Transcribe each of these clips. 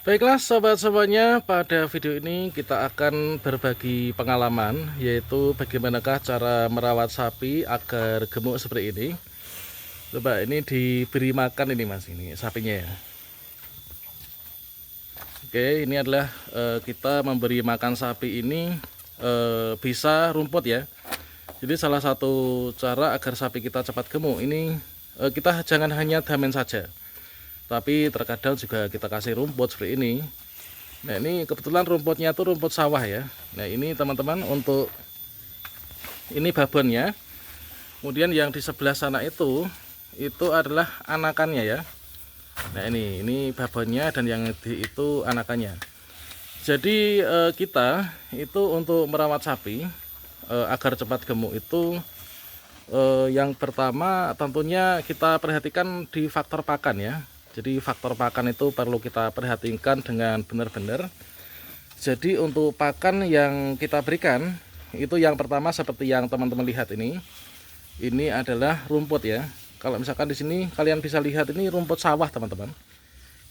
Baiklah sobat-sobatnya, pada video ini kita akan berbagi pengalaman, yaitu bagaimanakah cara merawat sapi agar gemuk seperti ini. Coba ini diberi makan ini mas, ini sapinya ya. Oke, ini adalah kita memberi makan sapi ini bisa rumput ya. Jadi salah satu cara agar sapi kita cepat gemuk ini kita jangan hanya damen saja, tapi terkadang juga kita kasih rumput seperti ini. Nah ini kebetulan rumputnya tuh rumput sawah ya. Nah ini teman-teman untuk ini babonnya. Kemudian yang di sebelah sana itu adalah anakannya ya. Nah ini babonnya dan yang itu anakannya. Jadi kita itu untuk merawat sapi agar cepat gemuk itu yang pertama tentunya kita perhatikan di faktor pakan ya. Jadi faktor pakan itu perlu kita perhatikan dengan benar-benar. Jadi untuk pakan yang kita berikan itu yang pertama seperti yang teman-teman lihat ini adalah rumput ya. Kalau misalkan di sini kalian bisa lihat ini rumput sawah teman-teman.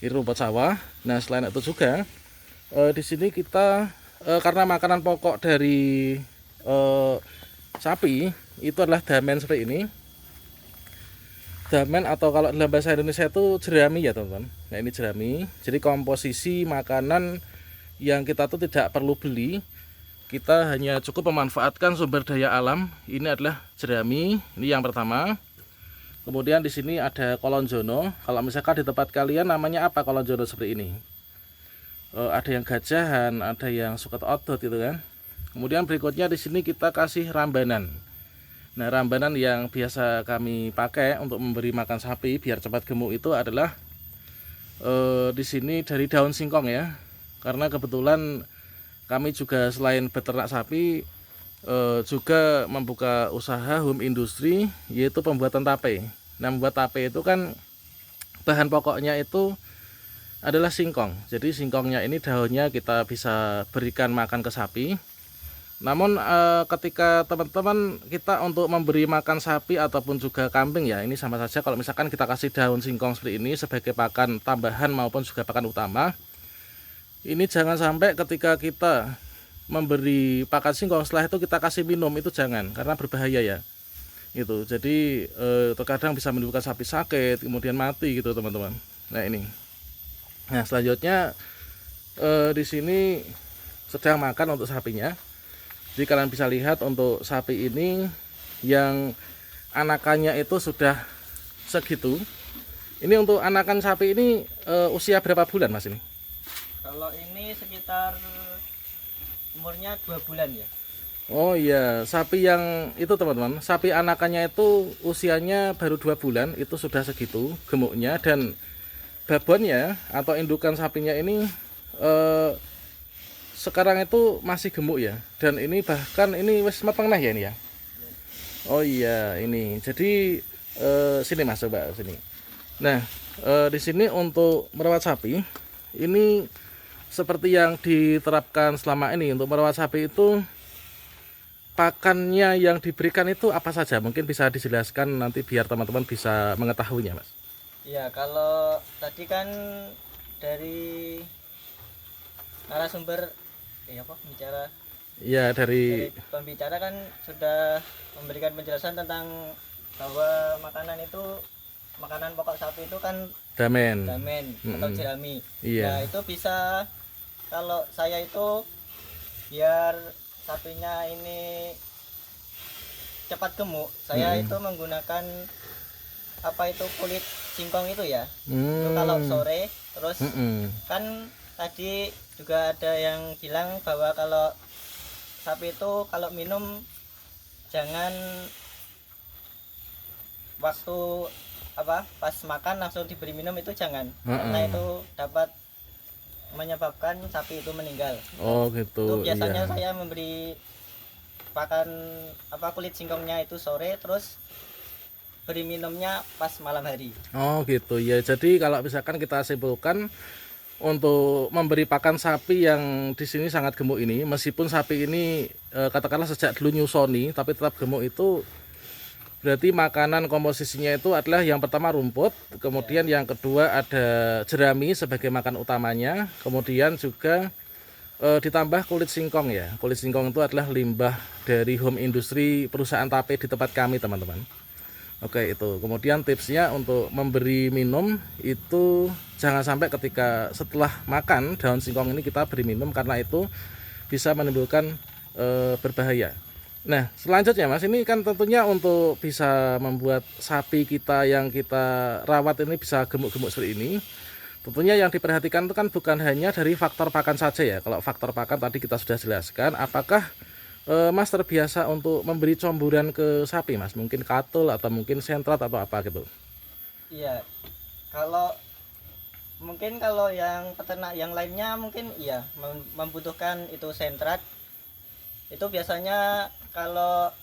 Ini rumput sawah. Nah selain itu juga di sini kita karena makanan pokok dari sapi itu adalah damen seperti ini. Damen atau kalau dalam bahasa Indonesia itu jerami ya teman-teman. Nah ini jerami. Jadi komposisi makanan yang kita tuh tidak perlu beli, kita hanya cukup memanfaatkan sumber daya alam. Ini adalah jerami. Ini yang pertama. Kemudian di sini ada kolonjono. Kalau misalkan di tempat kalian namanya apa kolonjono seperti ini? Ada yang gajahan, ada yang suket odot gitu kan. Kemudian berikutnya di sini kita kasih rambanan. Nah rambanan yang biasa kami pakai untuk memberi makan sapi biar cepat gemuk itu adalah di sini dari daun singkong ya. Karena kebetulan kami juga selain beternak sapi juga membuka usaha home industri, yaitu pembuatan tape. Nah membuat tape itu kan bahan pokoknya itu adalah singkong. Jadi singkongnya ini daunnya kita bisa berikan makan ke sapi. Namun ketika teman-teman kita untuk memberi makan sapi ataupun juga kambing ya, ini sama saja kalau misalkan kita kasih daun singkong seperti ini sebagai pakan tambahan maupun juga pakan utama. Ini jangan sampai ketika kita memberi pakan singkong setelah itu kita kasih minum, itu jangan, karena berbahaya ya. Itu. Jadi terkadang bisa menimbulkan sapi sakit kemudian mati gitu teman-teman. Nah ini. Nah selanjutnya di sini sedang makan untuk sapinya. Jadi kalian bisa lihat untuk sapi ini yang anakannya itu sudah segitu. Ini untuk anakan sapi ini usia berapa bulan mas ini? Kalau ini sekitar umurnya 2 bulan ya. Oh iya, sapi yang itu teman-teman, sapi anakannya itu usianya baru 2 bulan, itu sudah segitu gemuknya. Dan babonnya atau indukan sapinya ini sekarang itu masih gemuk ya, dan ini bahkan ini wis mateng nah ya ini ya. Oh iya ini jadi sini mas, coba sini. Nah di sini untuk merawat sapi ini seperti yang diterapkan selama ini. Untuk merawat sapi itu pakannya yang diberikan itu apa saja, mungkin bisa dijelaskan nanti biar teman-teman bisa mengetahuinya mas. Iya, kalau tadi kan dari narasumber apa bicara Iya dari pembicara kan sudah memberikan penjelasan tentang bahwa makanan pokok sapi itu kan damen. atau jerami. Iya. Nah itu bisa, kalau saya itu biar sapinya ini cepat gemuk, saya itu menggunakan apa itu kulit singkong itu ya. Itu kalau sore terus kan tadi juga ada yang bilang bahwa kalau sapi itu kalau minum jangan waktu pas makan langsung diberi minum, itu jangan. Karena itu dapat menyebabkan sapi itu meninggal. Oh gitu. Itu biasanya iya. saya memberi pakan kulit singkongnya itu sore, terus beri minumnya pas malam hari. Oh gitu ya. Jadi kalau misalkan kita simpulkan, untuk memberi pakan sapi yang di sini sangat gemuk ini, meskipun sapi ini katakanlah sejak dulu nyusoni tapi tetap gemuk, itu Berarti makanan komposisinya itu adalah yang pertama rumput, kemudian yang kedua ada jerami sebagai makan utamanya, kemudian juga ditambah kulit singkong ya. Kulit singkong itu adalah limbah dari home industri perusahaan tape di tempat kami teman-teman. Oke itu. Kemudian tipsnya untuk memberi minum itu jangan sampai ketika setelah makan daun singkong ini kita beri minum karena itu bisa menimbulkan berbahaya. Nah selanjutnya Mas, ini kan tentunya untuk bisa membuat sapi kita yang kita rawat ini bisa gemuk-gemuk seperti ini, tentunya yang diperhatikan itu kan bukan hanya dari faktor pakan saja ya. Kalau faktor pakan tadi kita sudah jelaskan, apakah Mas terbiasa untuk memberi comburan ke sapi Mas? Mungkin katul atau mungkin sentrat atau apa gitu? Iya, kalau mungkin kalau yang peternak yang lainnya mungkin iya membutuhkan itu sentrat. Itu biasanya kalau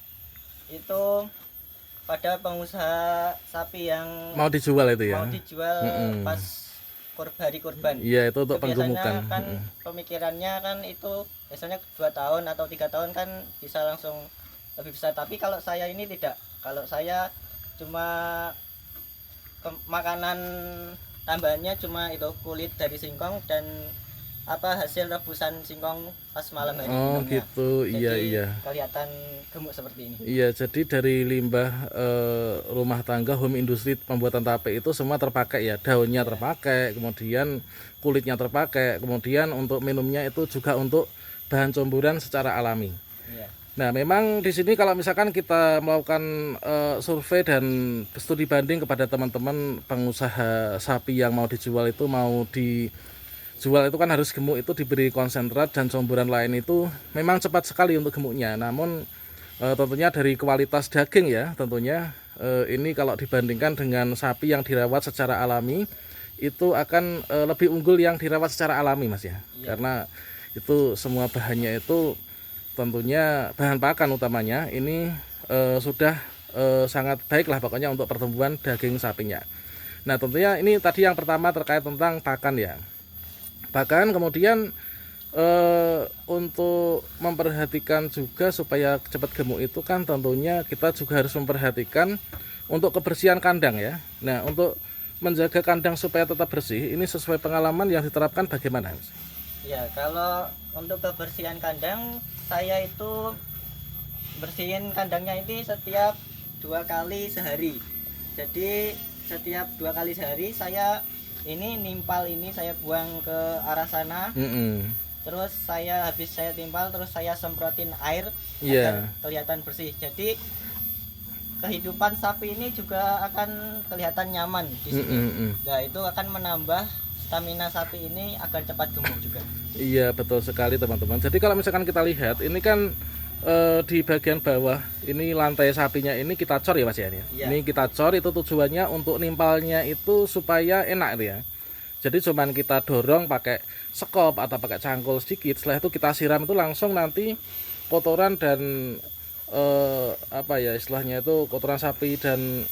itu pada pengusaha sapi yang Mau dijual itu ya? mau dijual pas hari kurban. Iya itu untuk Itu biasanya penggemukan. kan pemikirannya kan itu biasanya 2 tahun atau 3 tahun kan bisa langsung lebih besar. Tapi kalau saya ini tidak. Kalau saya cuma makanan tambahannya cuma itu kulit dari singkong dan hasil rebusan singkong pas malam hari Oh minumnya. gitu, iya Jadi iya. kelihatan gemuk seperti ini. Iya, jadi dari limbah rumah tangga home industri pembuatan tape itu semua terpakai ya, daunnya terpakai, kemudian kulitnya terpakai, kemudian untuk minumnya itu juga untuk bahan comburan secara alami. Iya. Nah, memang di sini kalau misalkan kita melakukan survei dan studi banding kepada teman-teman pengusaha sapi yang mau dijual itu mau dijual itu kan harus gemuk, itu diberi konsentrat dan comburan lain itu memang cepat sekali untuk gemuknya. Namun tentunya dari kualitas daging ya, tentunya ini kalau dibandingkan dengan sapi yang dirawat secara alami itu akan lebih unggul yang dirawat secara alami Mas ya. Karena itu semua bahannya itu tentunya bahan pakan utamanya ini sudah sangat baik lah pokoknya untuk pertumbuhan daging sapinya. Nah tentunya ini tadi yang pertama terkait tentang pakan ya. Pakan, kemudian untuk memperhatikan juga supaya cepat gemuk itu kan tentunya kita juga harus memperhatikan untuk kebersihan kandang ya. Nah untuk menjaga kandang supaya tetap bersih ini sesuai pengalaman yang diterapkan bagaimana Mas? Ya, kalau untuk kebersihan kandang saya itu bersihin kandangnya ini setiap 2 kali sehari. Jadi setiap 2 kali sehari saya ini nimpal ini saya buang ke arah sana. Terus habis saya timpal terus saya semprotin air agar kelihatan bersih. Jadi kehidupan sapi ini juga akan kelihatan nyaman di sini. Nah, itu akan menambah stamina sapi ini agar cepat gemuk juga. Iya betul sekali teman-teman. Jadi kalau misalkan kita lihat ini kan di bagian bawah ini lantai sapinya ini kita cor ya Mas ya. Iya. Ini kita cor itu tujuannya untuk nimpalnya itu supaya enak ya. Jadi cuman kita dorong pakai sekop atau pakai cangkul sedikit. Setelah itu kita siram itu langsung nanti kotoran dan apa ya istilahnya itu kotoran sapi dan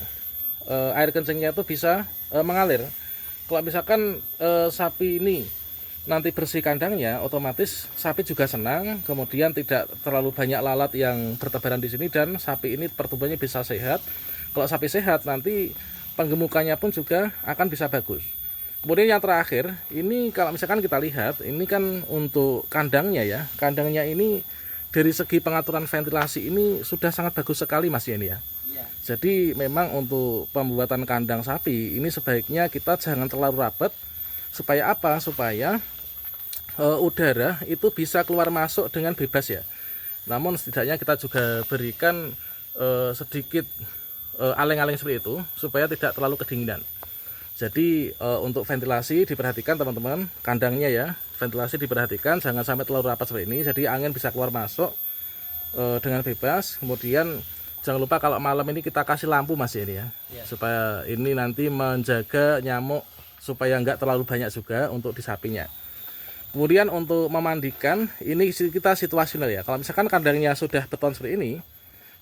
air kencingnya itu bisa mengalir. Kalau misalkan sapi ini nanti bersih kandangnya, otomatis sapi juga senang, kemudian tidak terlalu banyak lalat yang bertebaran di sini dan sapi ini pertumbuhannya bisa sehat. Kalau sapi sehat nanti penggemukannya pun juga akan bisa bagus. Kemudian yang terakhir, ini kalau misalkan kita lihat, ini kan untuk kandangnya ya, kandangnya ini dari segi pengaturan ventilasi ini sudah sangat bagus sekali Mas ini ya. Jadi memang untuk pembuatan kandang sapi ini sebaiknya kita jangan terlalu rapat. Supaya apa? Supaya udara itu bisa keluar masuk dengan bebas ya. Namun setidaknya kita juga berikan sedikit aleng-aleng seperti itu supaya tidak terlalu kedinginan. Jadi untuk ventilasi diperhatikan teman-teman, kandangnya ya, ventilasi diperhatikan jangan sampai terlalu rapat seperti ini. Jadi angin bisa keluar masuk dengan bebas. Kemudian jangan lupa kalau malam ini kita kasih lampu Mas ini ya, supaya ini nanti menjaga nyamuk supaya enggak terlalu banyak juga untuk di sapinya. Kemudian untuk memandikan ini kita situasional ya. Kalau misalkan kandangnya sudah beton seperti ini,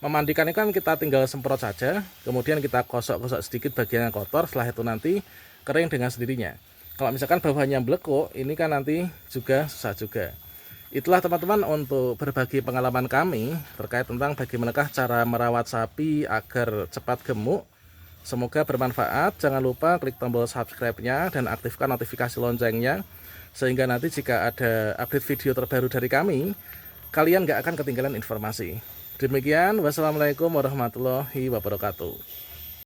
memandikan ini kan kita tinggal semprot saja, kemudian kita gosok-gosok sedikit bagian yang kotor, setelah itu nanti kering dengan sendirinya. Kalau misalkan bawahnya blekuk, ini kan nanti juga susah juga. Itulah teman-teman untuk berbagi pengalaman kami terkait tentang bagaimanakah cara merawat sapi agar cepat gemuk. Semoga bermanfaat. Jangan lupa klik tombol subscribe-nya dan aktifkan notifikasi loncengnya, sehingga nanti jika ada update video terbaru dari kami, kalian gak akan ketinggalan informasi. Demikian, wassalamualaikum warahmatullahi wabarakatuh.